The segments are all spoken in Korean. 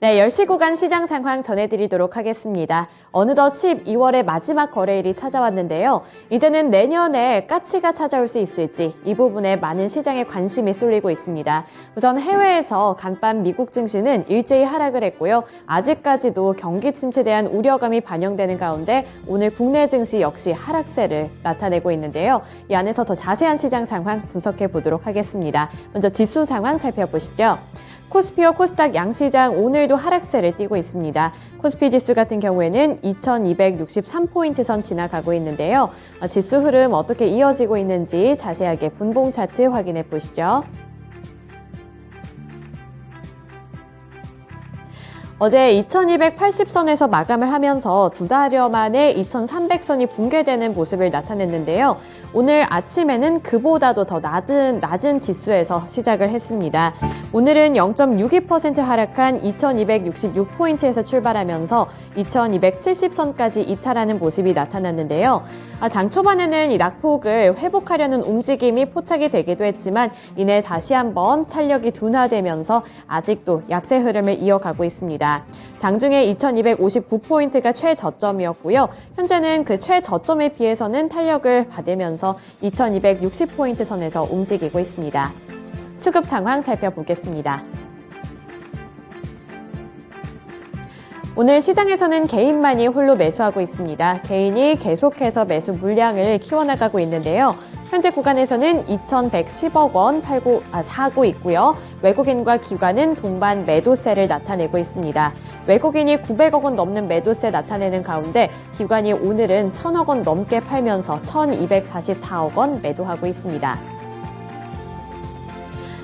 네, 10시 구간 시장 상황 전해드리도록 하겠습니다. 어느덧 12월의 마지막 거래일이 찾아왔는데요. 이제는 내년에 까치가 찾아올 수 있을지 이 부분에 많은 시장의 관심이 쏠리고 있습니다. 우선 해외에서 간밤 미국 증시는 일제히 하락을 했고요. 아직까지도 경기 침체에 대한 우려감이 반영되는 가운데 오늘 국내 증시 역시 하락세를 나타내고 있는데요. 이 안에서 더 자세한 시장 상황 분석해 보도록 하겠습니다. 먼저 지수 상황 살펴보시죠. 코스피와 코스닥 양시장 오늘도 하락세를 띠고 있습니다. 코스피 지수 같은 경우에는 2263포인트 선 지나가고 있는데요. 지수 흐름 어떻게 이어지고 있는지 자세하게 분봉 차트 확인해 보시죠. 어제 2280선에서 마감을 하면서 두 달여 만에 2300선이 붕괴되는 모습을 나타냈는데요. 오늘 아침에는 그보다도 더 낮은 지수에서 시작을 했습니다. 오늘은 0.62% 하락한 2266포인트에서 출발하면서 2270선까지 이탈하는 모습이 나타났는데요. 장 초반에는 이 낙폭을 회복하려는 움직임이 포착이 되기도 했지만 이내 다시 한번 탄력이 둔화되면서 아직도 약세 흐름을 이어가고 있습니다. 장중에 2259포인트가 최저점이었고요. 현재는 그 최저점에 비해서는 탄력을 받으면서 2260포인트 선에서 움직이고 있습니다. 수급 상황 살펴보겠습니다. 오늘 시장에서는 개인만이 홀로 매수하고 있습니다. 개인이 계속해서 매수 물량을 키워나가고 있는데요. 현재 구간에서는 2,110억 원 사고 있고요. 외국인과 기관은 동반 매도세를 나타내고 있습니다. 외국인이 900억 원 넘는 매도세 나타내는 가운데 기관이 오늘은 1,000억 원 넘게 팔면서 1,244억 원 매도하고 있습니다.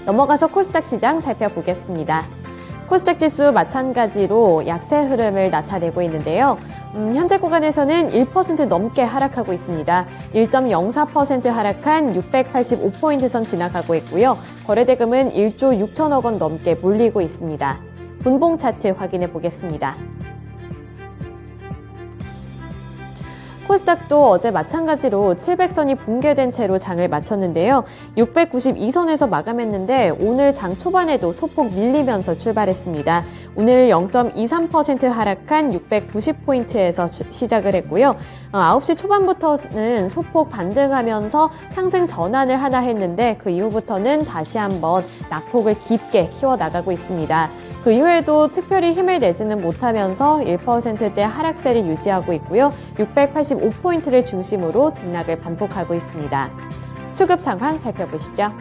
넘어가서 코스닥 시장 살펴보겠습니다. 코스닥 지수 마찬가지로 약세 흐름을 나타내고 있는데요. 현재 구간에서는 1% 넘게 하락하고 있습니다. 1.04% 하락한 685포인트 선 지나가고 있고요. 거래대금은 1조 6천억 원 넘게 몰리고 있습니다. 분봉 차트 확인해 보겠습니다. 코스닥도 어제 마찬가지로 700선이 붕괴된 채로 장을 마쳤는데요. 692선에서 마감했는데 오늘 장 초반에도 소폭 밀리면서 출발했습니다. 오늘 0.23% 하락한 690포인트에서 시작을 했고요. 9시 초반부터는 소폭 반등하면서 상승 전환을 하나 했는데 그 이후부터는 다시 한번 낙폭을 깊게 키워나가고 있습니다. 그 이후에도 특별히 힘을 내지는 못하면서 1%대 하락세를 유지하고 있고요. 685포인트를 중심으로 등락을 반복하고 있습니다. 수급 상황 살펴보시죠.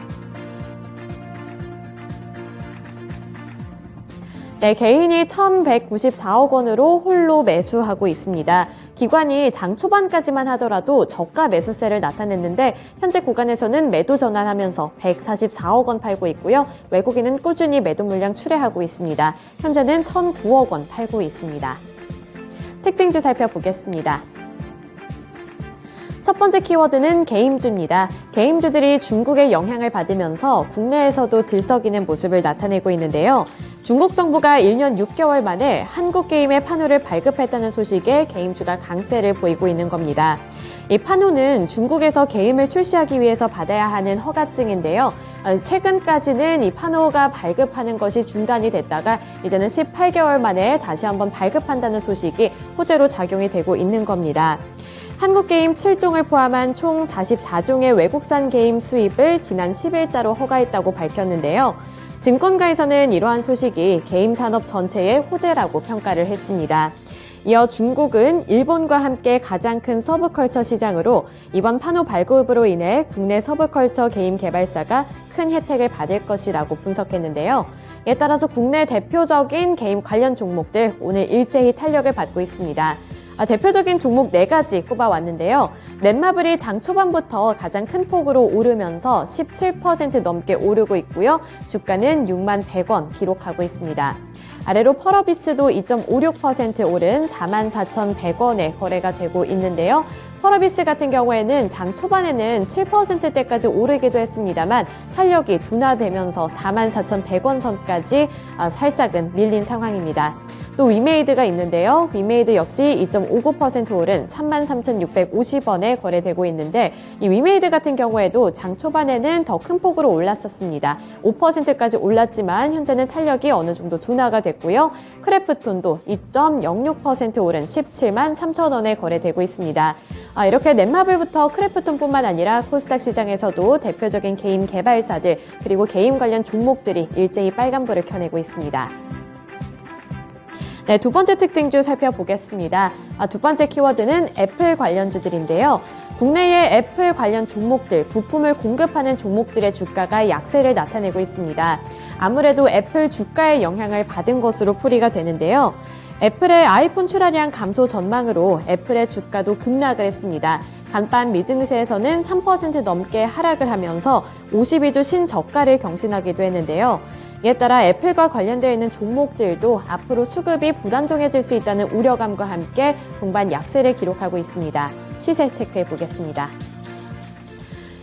네, 개인이 1,194억 원으로 홀로 매수하고 있습니다. 기관이 장 초반까지만 하더라도 저가 매수세를 나타냈는데 현재 구간에서는 매도 전환하면서 144억 원 팔고 있고요. 외국인은 꾸준히 매도 물량 출회하고 있습니다. 현재는 1,009억 원 팔고 있습니다. 특징주 살펴보겠습니다. 첫 번째 키워드는 개임주입니다. 개임주들이 중국의 영향을 받으면서 국내에서도 들썩이는 모습을 나타내고 있는데요. 중국 정부가 1년 6개월 만에 한국 게임의 판호를 발급했다는 소식에 게임주가 강세를 보이고 있는 겁니다. 이 판호는 중국에서 게임을 출시하기 위해서 받아야 하는 허가증인데요. 최근까지는 이 판호가 발급하는 것이 중단이 됐다가 이제는 18개월 만에 다시 한번 발급한다는 소식이 호재로 작용이 되고 있는 겁니다. 한국 게임 7종을 포함한 총 44종의 외국산 게임 수입을 지난 10일자로 허가했다고 밝혔는데요. 증권가에서는 이러한 소식이 게임 산업 전체의 호재라고 평가를 했습니다. 이어 중국은 일본과 함께 가장 큰 서브컬처 시장으로 이번 판호 발급으로 인해 국내 서브컬처 게임 개발사가 큰 혜택을 받을 것이라고 분석했는데요. 이에 따라서 국내 대표적인 게임 관련 종목들 오늘 일제히 탄력을 받고 있습니다. 대표적인 종목 4가지 꼽아왔는데요. 넷마블이 장 초반부터 가장 큰 폭으로 오르면서 17% 넘게 오르고 있고요. 주가는 6만 100원 기록하고 있습니다. 아래로 펄어비스도 2.56% 오른 44,100원에 거래가 되고 있는데요. 펄어비스 같은 경우에는 장 초반에는 7%대까지 오르기도 했습니다만 탄력이 둔화되면서 44,100원 선까지 살짝은 밀린 상황입니다. 또 위메이드가 있는데요. 위메이드 역시 2.59% 오른 33,650원에 거래되고 있는데 이 위메이드 같은 경우에도 장 초반에는 더 큰 폭으로 올랐었습니다. 5%까지 올랐지만 현재는 탄력이 어느 정도 둔화가 됐고요. 크래프톤도 2.06% 오른 17만 3천원에 거래되고 있습니다. 이렇게 넷마블부터 크래프톤뿐만 아니라 코스닥 시장에서도 대표적인 게임 개발사들 그리고 게임 관련 종목들이 일제히 빨간불을 켜내고 있습니다. 네, 두 번째 특징주 살펴보겠습니다. 두 번째 키워드는 애플 관련주들인데요. 국내의 애플 관련 종목들, 부품을 공급하는 종목들의 주가가 약세를 나타내고 있습니다. 아무래도 애플 주가의 영향을 받은 것으로 풀이가 되는데요. 애플의 아이폰 출하량 감소 전망으로 애플의 주가도 급락을 했습니다. 간밤 미증시에서는 3% 넘게 하락을 하면서 52주 신저가를 경신하기도 했는데요. 이에 따라 애플과 관련되어 있는 종목들도 앞으로 수급이 불안정해질 수 있다는 우려감과 함께 동반 약세를 기록하고 있습니다. 시세 체크해 보겠습니다.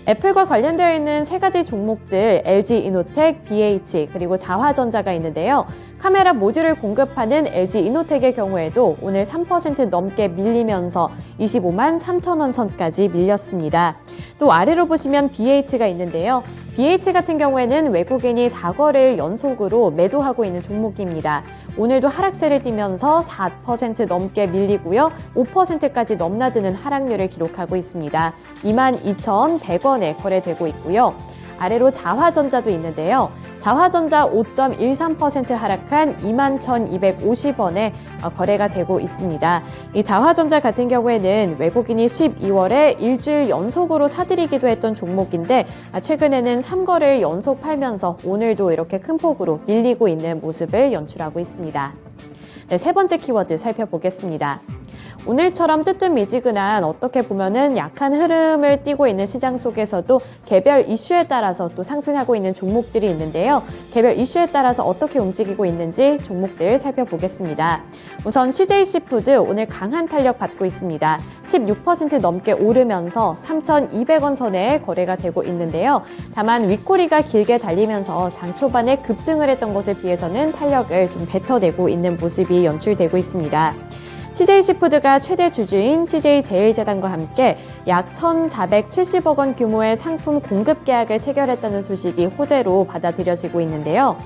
애플과 관련되어 있는 세 가지 종목들 LG 이노텍, BH 그리고 자화전자가 있는데요. 카메라 모듈을 공급하는 LG 이노텍의 경우에도 오늘 3% 넘게 밀리면서 25만 3천원 선까지 밀렸습니다. 또 아래로 보시면 BH가 있는데요. BH 같은 경우에는 외국인이 4거래일 연속으로 매도하고 있는 종목입니다. 오늘도 하락세를 띠면서 4% 넘게 밀리고요. 5%까지 넘나드는 하락률을 기록하고 있습니다. 22,100원에 거래되고 있고요. 아래로 자화전자도 있는데요. 자화전자 5.13% 하락한 21,250원에 거래가 되고 있습니다. 이 자화전자 같은 경우에는 외국인이 12월에 일주일 연속으로 사들이기도 했던 종목인데 최근에는 3거래일 연속 팔면서 오늘도 이렇게 큰 폭으로 밀리고 있는 모습을 연출하고 있습니다. 네, 세 번째 키워드 살펴보겠습니다. 오늘처럼 뜨뜻미지근한 어떻게 보면은 약한 흐름을 띠고 있는 시장 속에서도 개별 이슈에 따라서 또 상승하고 있는 종목들이 있는데요. 개별 이슈에 따라서 어떻게 움직이고 있는지 종목들 살펴보겠습니다. 우선 CJC푸드 오늘 강한 탄력 받고 있습니다. 16% 넘게 오르면서 3,200원 선에 거래가 되고 있는데요. 다만 윗꼬리가 길게 달리면서 장 초반에 급등을 했던 것에 비해서는 탄력을 좀 뱉어내고 있는 모습이 연출되고 있습니다. CJC푸드가 최대 주주인 CJ제일제당과 함께 약 1,470억 원 규모의 상품 공급 계약을 체결했다는 소식이 호재로 받아들여지고 있는데요.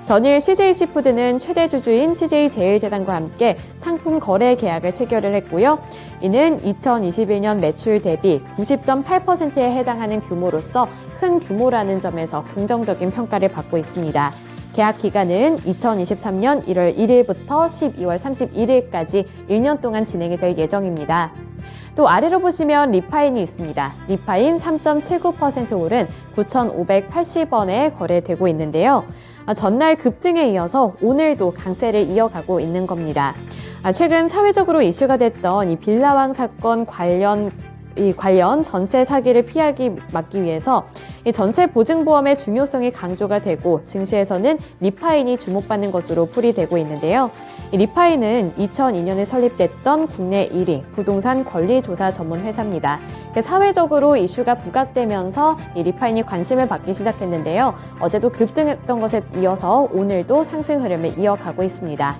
전일 CJC푸드는 최대 주주인 CJ제일제당과 함께 상품 거래 계약을 체결을 했고요. 이는 2021년 매출 대비 90.8%에 해당하는 규모로서 큰 규모라는 점에서 긍정적인 평가를 받고 있습니다. 계약 기간은 2023년 1월 1일부터 12월 31일까지 1년 동안 진행이 될 예정입니다. 또 아래로 보시면 리파인이 있습니다. 리파인 3.79% 오른 9,580원에 거래되고 있는데요. 전날 급등에 이어서 오늘도 강세를 이어가고 있는 겁니다. 최근 사회적으로 이슈가 됐던 이 빌라왕 사건 관련 전세 사기를 막기 위해서 이 전세 보증보험의 중요성이 강조가 되고 증시에서는 리파인이 주목받는 것으로 풀이되고 있는데요. 이 리파인은 2002년에 설립됐던 국내 1위 부동산 권리조사 전문 회사입니다. 사회적으로 이슈가 부각되면서 이 리파인이 관심을 받기 시작했는데요. 어제도 급등했던 것에 이어서 오늘도 상승 흐름을 이어가고 있습니다.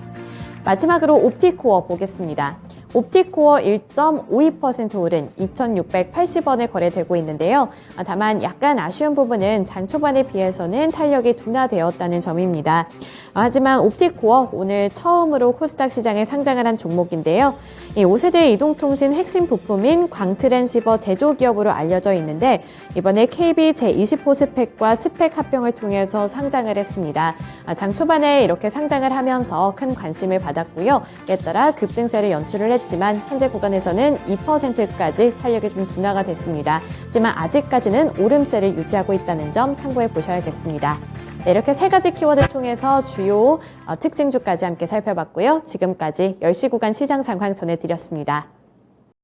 마지막으로 옵티코어 보겠습니다. 옵티코어 1.52% 오른 2,680원에 거래되고 있는데요. 다만 약간 아쉬운 부분은 장 초반에 비해서는 탄력이 둔화되었다는 점입니다. 하지만 옵티코어 오늘 처음으로 코스닥 시장에 상장을 한 종목인데요. 이 5세대 이동통신 핵심 부품인 광트랜시버 제조기업으로 알려져 있는데 이번에 KB 제20호 스펙과 스펙 합병을 통해서 상장을 했습니다. 장 초반에 이렇게 상장을 하면서 큰 관심을 받았고요. 이에 따라 급등세를 연출을 했지만 현재 구간에서는 2%까지 탄력이 좀 둔화가 됐습니다. 하지만 아직까지는 오름세를 유지하고 있다는 점 참고해 보셔야겠습니다. 네, 이렇게 세 가지 키워드를 통해서 주요 특징주까지 함께 살펴봤고요. 지금까지 10시 구간 시장 상황 전해드렸습니다.